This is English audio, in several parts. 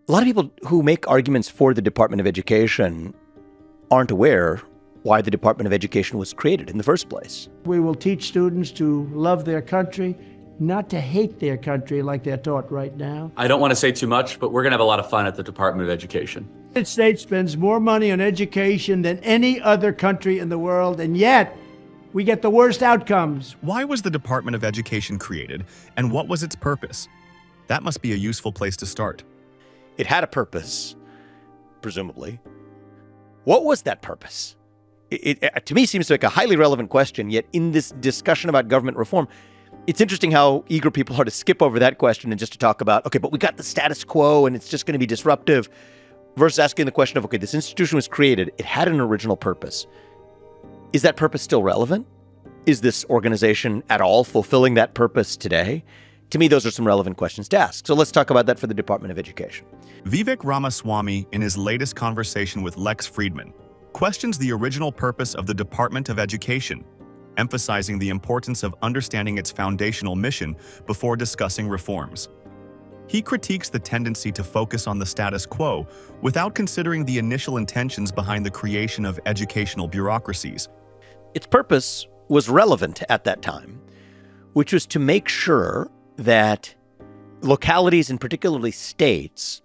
A lot of people who make arguments for the Department of Education aren't aware why the Department of Education was created in the first place. We will teach students to love their country, not to hate their country like they're taught right now. I don't want to say too much, but we're going to have a lot of fun at the Department of Education. The United States spends more money on education than any other country in the world, and yet we get the worst outcomes. Why was the Department of Education created, and what was its purpose? That must be a useful place to start. It had a purpose, presumably. What was that purpose? It to me seems like a highly relevant question, yet in this discussion about government reform, it's interesting how eager people are to skip over that question and just to talk about, okay, but we got the status quo and it's just going to be disruptive, versus asking the question of, okay, this institution was created, it had an original purpose. Is that purpose still relevant? Is this organization at all fulfilling that purpose today? To me, those are some relevant questions to ask. So let's talk about that for the Department of Education. Vivek Ramaswamy, in his latest conversation with Lex Friedman, questions the original purpose of the Department of Education, emphasizing the importance of understanding its foundational mission before discussing reforms. He critiques the tendency to focus on the status quo without considering the initial intentions behind the creation of educational bureaucracies. Its purpose was relevant at that time, which was to make sure that localities, and particularly states,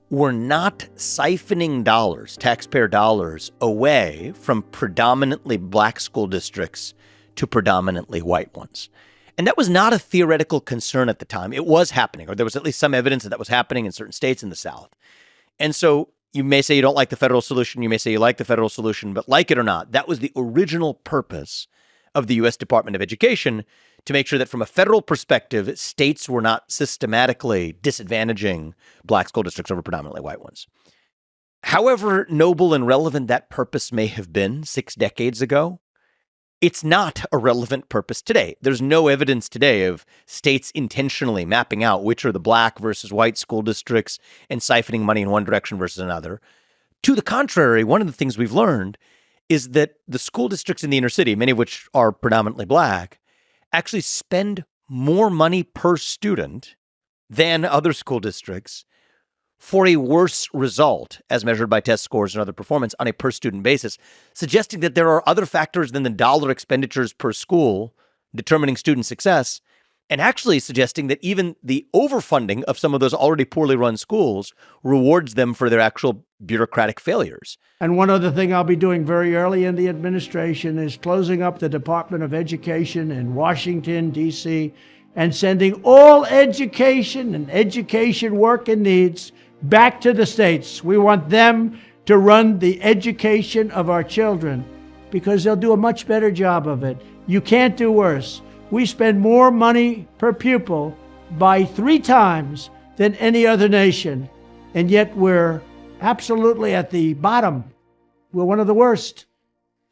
were not siphoning dollars, taxpayer dollars, away from predominantly black school districts to predominantly white ones. And that was not a theoretical concern at the time. It was happening, or there was at least some evidence that was happening in certain states in the South. And so you may say you don't like the federal solution. You may say you like the federal solution, but like it or not, that was the original purpose of the U.S. Department of Education, to make sure that from a federal perspective, states were not systematically disadvantaging black school districts over predominantly white ones. However noble and relevant that purpose may have been 6 decades ago, it's not a relevant purpose today. There's no evidence today of states intentionally mapping out which are the black versus white school districts and siphoning money in one direction versus another. To the contrary, one of the things we've learned is that the school districts in the inner city, many of which are predominantly black, actually spend more money per student than other school districts for a worse result as measured by test scores and other performance on a per student basis, suggesting that there are other factors than the dollar expenditures per school determining student success, and actually suggesting that even the overfunding of some of those already poorly run schools rewards them for their actual bureaucratic failures. And one other thing I'll be doing very early in the administration is closing up the Department of Education in Washington, D.C., and sending all education and education work and needs back to the states. We want them to run the education of our children because they'll do a much better job of it. You can't do worse. We spend more money per pupil by 3 times than any other nation, and yet we're absolutely at the bottom. We're one of the worst.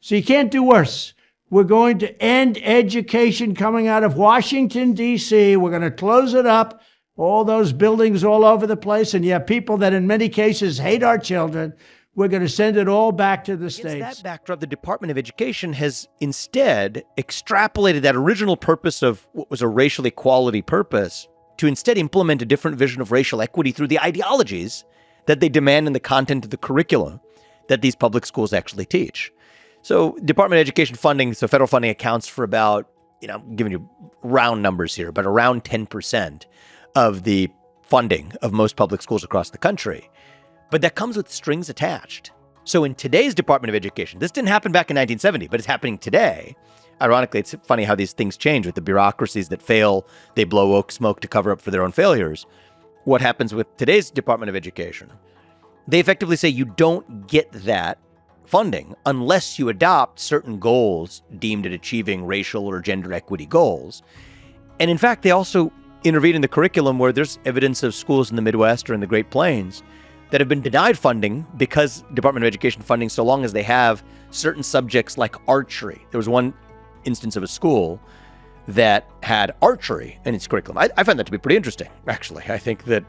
So you can't do worse. We're going to end education coming out of Washington, D.C. We're going to close it up, all those buildings all over the place, and you have people that in many cases hate our children. We're going to send it all back to the states. Against that backdrop, the Department of Education has instead extrapolated that original purpose of what was a racial equality purpose to instead implement a different vision of racial equity through the ideologies that they demand in the content of the curricula that these public schools actually teach. So Department of Education funding, so federal funding accounts for about, I'm giving you round numbers here, but around 10% of the funding of most public schools across the country. But that comes with strings attached. So in today's Department of Education, this didn't happen back in 1970, but it's happening today. Ironically, it's funny how these things change with the bureaucracies that fail. They blow smoke to cover up for their own failures. What happens with today's Department of Education? They effectively say you don't get that funding unless you adopt certain goals deemed at achieving racial or gender equity goals. And in fact, they also intervene in the curriculum where there's evidence of schools in the Midwest or in the Great Plains that have been denied funding because Department of Education funding, so long as they have certain subjects like archery. There was one instance of a school that had archery in its curriculum. I find that to be pretty interesting, actually. I think you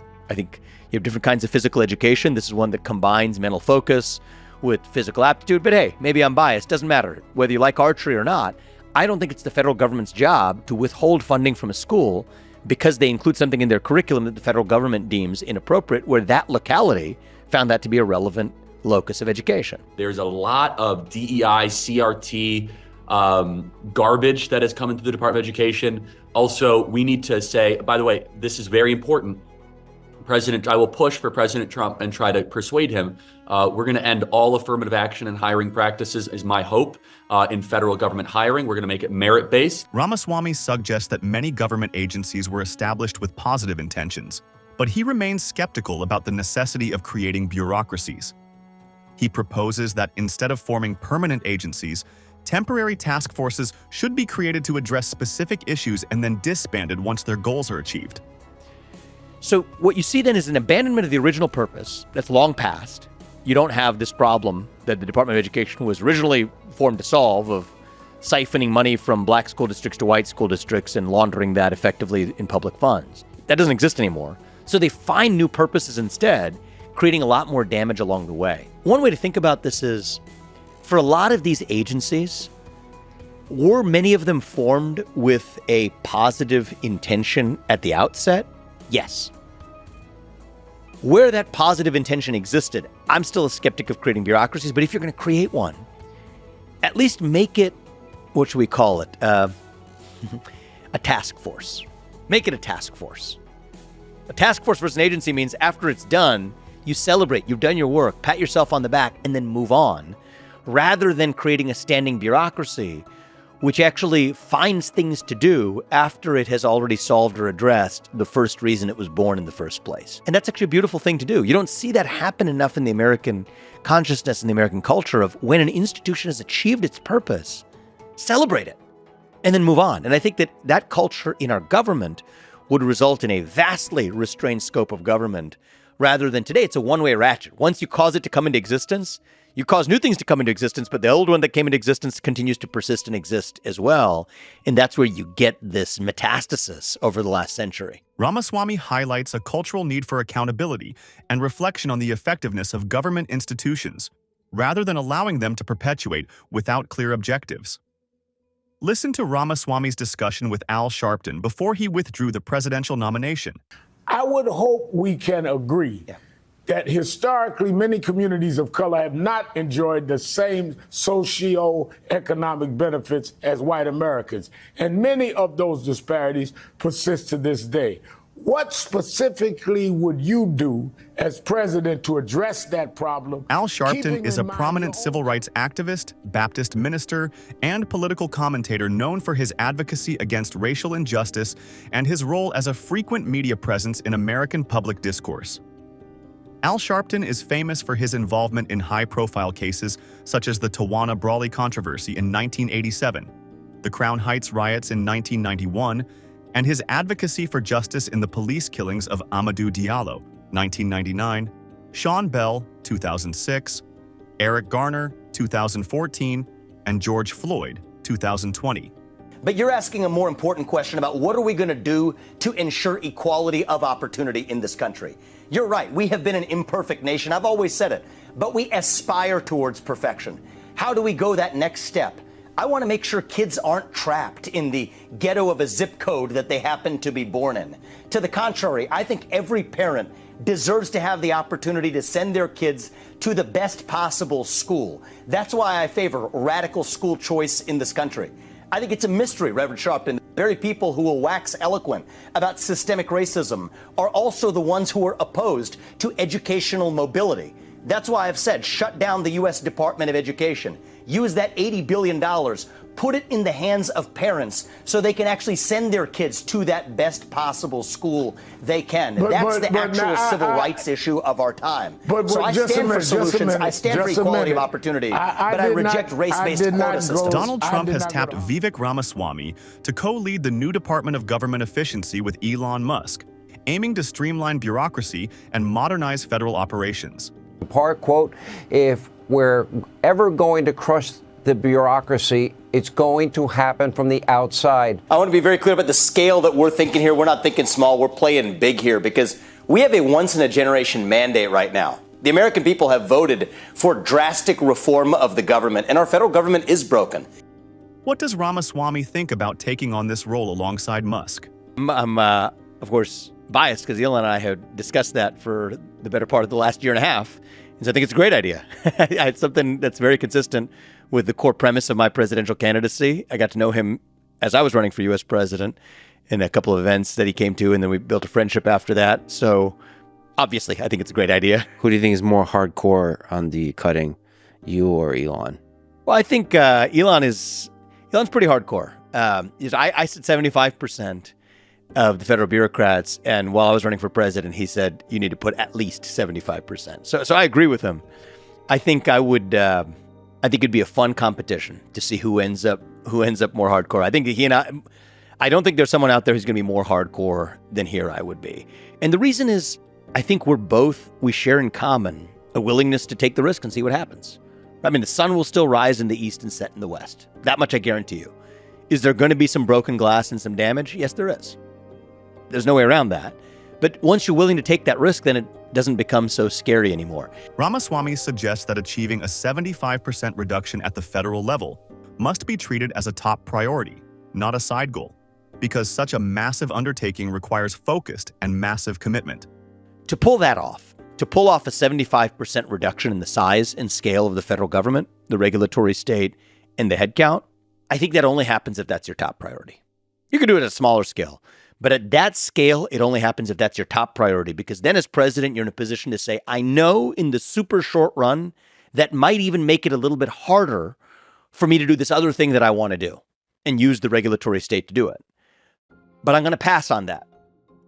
have different kinds of physical education. This is one that combines mental focus with physical aptitude. But hey, maybe I'm biased. Doesn't matter whether you like archery or not. I don't think it's the federal government's job to withhold funding from a school because they include something in their curriculum that the federal government deems inappropriate, where that locality found that to be a relevant locus of education. There's a lot of DEI, CRT, garbage that has come into the Department of Education. Also, we need to say, by the way, this is very important. I will push for President Trump and try to persuade him. We're going to end all affirmative action and hiring practices, is my hope, in federal government hiring. We're going to make it merit-based. Ramaswamy suggests that many government agencies were established with positive intentions, but he remains skeptical about the necessity of creating bureaucracies. He proposes that instead of forming permanent agencies, temporary task forces should be created to address specific issues and then disbanded once their goals are achieved. So what you see then is an abandonment of the original purpose that's long past. You don't have this problem that the Department of Education was originally formed to solve of siphoning money from black school districts to white school districts and laundering that effectively in public funds. That doesn't exist anymore. So they find new purposes instead, creating a lot more damage along the way. One way to think about this is, for a lot of these agencies, were many of them formed with a positive intention at the outset? Yes. Where that positive intention existed, I'm still a skeptic of creating bureaucracies, but if you're going to create one, at least make it, what should we call it? A task force. Make it a task force. A task force versus an agency means after it's done, you celebrate, you've done your work, pat yourself on the back, and then move on, rather than creating a standing bureaucracy, which actually finds things to do after it has already solved or addressed the first reason it was born in the first place. And that's actually a beautiful thing to do. You don't see that happen enough in the American consciousness and the American culture of when an institution has achieved its purpose, celebrate it, and then move on. And I think that that culture in our government would result in a vastly restrained scope of government, rather than today, it's a one-way ratchet. Once you cause it to come into existence, you cause new things to come into existence, but the old one that came into existence continues to persist and exist as well. And that's where you get this metastasis over the last century. Ramaswamy highlights a cultural need for accountability and reflection on the effectiveness of government institutions, rather than allowing them to perpetuate without clear objectives. Listen to Ramaswamy's discussion with Al Sharpton before he withdrew the presidential nomination. I would hope we can agree that historically many communities of color have not enjoyed the same socio-economic benefits as white Americans, and many of those disparities persist to this day. What specifically would you do as president to address that problem? Al Sharpton is a prominent civil rights activist, Baptist minister, and political commentator known for his advocacy against racial injustice and his role as a frequent media presence in American public discourse. Al Sharpton is famous for his involvement in high-profile cases such as the Tawana Brawley controversy in 1987, the Crown Heights riots in 1991, and his advocacy for justice in the police killings of Amadou Diallo, 1999, Sean Bell, 2006, Eric Garner, 2014, and George Floyd, 2020. But you're asking a more important question about what are we going to do to ensure equality of opportunity in this country. You're right. We have been an imperfect nation. I've always said it. But we aspire towards perfection. How do we go that next step? I want to make sure kids aren't trapped in the ghetto of a zip code that they happen to be born in. To the contrary, I think every parent deserves to have the opportunity to send their kids to the best possible school. That's why I favor radical school choice in this country. I think it's a mystery, Reverend Sharpton. The very people who will wax eloquent about systemic racism are also the ones who are opposed to educational mobility. That's why I've said shut down the U.S. Department of Education. Use that $80 billion, put it in the hands of parents so they can actually send their kids to that best possible school they can. That's the actual civil rights issue of our time. So I stand for solutions. I stand for equality of opportunity, but I reject race-based quota systems. Donald Trump has tapped Vivek Ramaswamy to co-lead the new Department of Government Efficiency with Elon Musk, aiming to streamline bureaucracy and modernize federal operations. Part quote, if we're ever going to crush the bureaucracy, it's going to happen from the outside. I want to be very clear about the scale that we're thinking here. We're not thinking small. We're playing big here because we have a once-in-a-generation mandate right now. The American people have voted for drastic reform of the government, and our federal government is broken. What does Ramaswamy think about taking on this role alongside Musk? I'm of course, biased because Elon and I have discussed that for the better part of the last year and a half. And so I think it's a great idea. It's something that's very consistent with the core premise of my presidential candidacy. I got to know him as I was running for U.S. president in a couple of events that he came to, and then we built a friendship after that. So obviously, I think it's a great idea. Who do you think is more hardcore on the cutting, you or Elon? Well, I think Elon's pretty hardcore. I said 75% of the federal bureaucrats, and while I was running for president, he said you need to put at least 75%. So I agree with him. I think I would. I think it'd be a fun competition to see who ends up more hardcore. I think he and I don't think there's someone out there who's going to be more hardcore than he or I would be. And the reason is, I think we share in common a willingness to take the risk and see what happens. I mean, the sun will still rise in the east and set in the west. That much I guarantee you. Is there going to be some broken glass and some damage? Yes, there is. There's no way around that. But once you're willing to take that risk, then it doesn't become so scary anymore. Ramaswamy suggests that achieving a 75% reduction at the federal level must be treated as a top priority, not a side goal, because such a massive undertaking requires focused and massive commitment. To pull that off, to pull off a 75% reduction in the size and scale of the federal government, the regulatory state, and the headcount, I think that only happens if that's your top priority. You can do it at a smaller scale, but at that scale, it only happens if that's your top priority, because then as president, you're in a position to say, I know in the super short run, that might even make it a little bit harder for me to do this other thing that I want to do and use the regulatory state to do it. But I'm going to pass on that.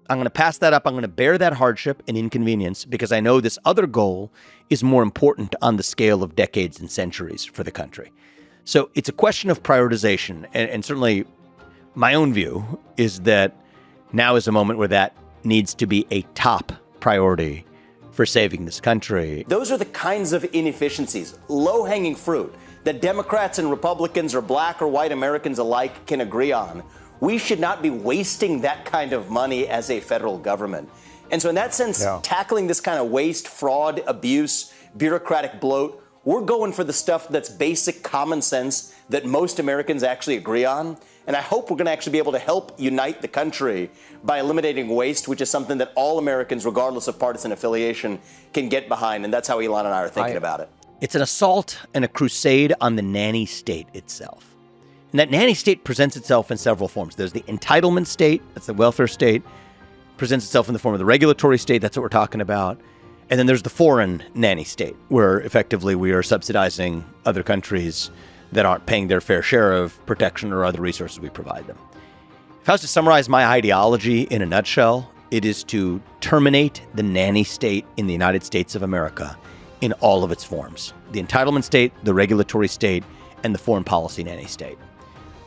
I'm going to pass that up. I'm going to bear that hardship and inconvenience because I know this other goal is more important on the scale of decades and centuries for the country. So it's a question of prioritization. And certainly my own view is that now is a moment where that needs to be a top priority for saving this country. Those are the kinds of inefficiencies, low-hanging fruit, that Democrats and Republicans or black or white Americans alike can agree on. We should not be wasting that kind of money as a federal government. And so in that sense, tackling this kind of waste, fraud, abuse, bureaucratic bloat, we're going for the stuff that's basic common sense that most Americans actually agree on. And I hope we're going to actually be able to help unite the country by eliminating waste, which is something that all Americans, regardless of partisan affiliation, can get behind. And that's how Elon and I are thinking about it. It's an assault and a crusade on the nanny state itself. And that nanny state presents itself in several forms. There's the entitlement state, that's the welfare state, presents itself in the form of the regulatory state, that's what we're talking about. And then there's the foreign nanny state, where effectively we are subsidizing other countries that aren't paying their fair share of protection or other resources we provide them. If I was to summarize my ideology in a nutshell, it is to terminate the nanny state in the United States of America in all of its forms. The entitlement state, the regulatory state, and the foreign policy nanny state.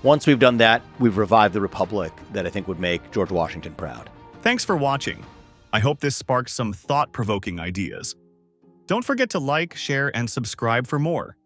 Once we've done that, we've revived the republic that I think would make George Washington proud. Thanks for watching. I hope this sparked some thought-provoking ideas. Don't forget to like, share, and subscribe for more.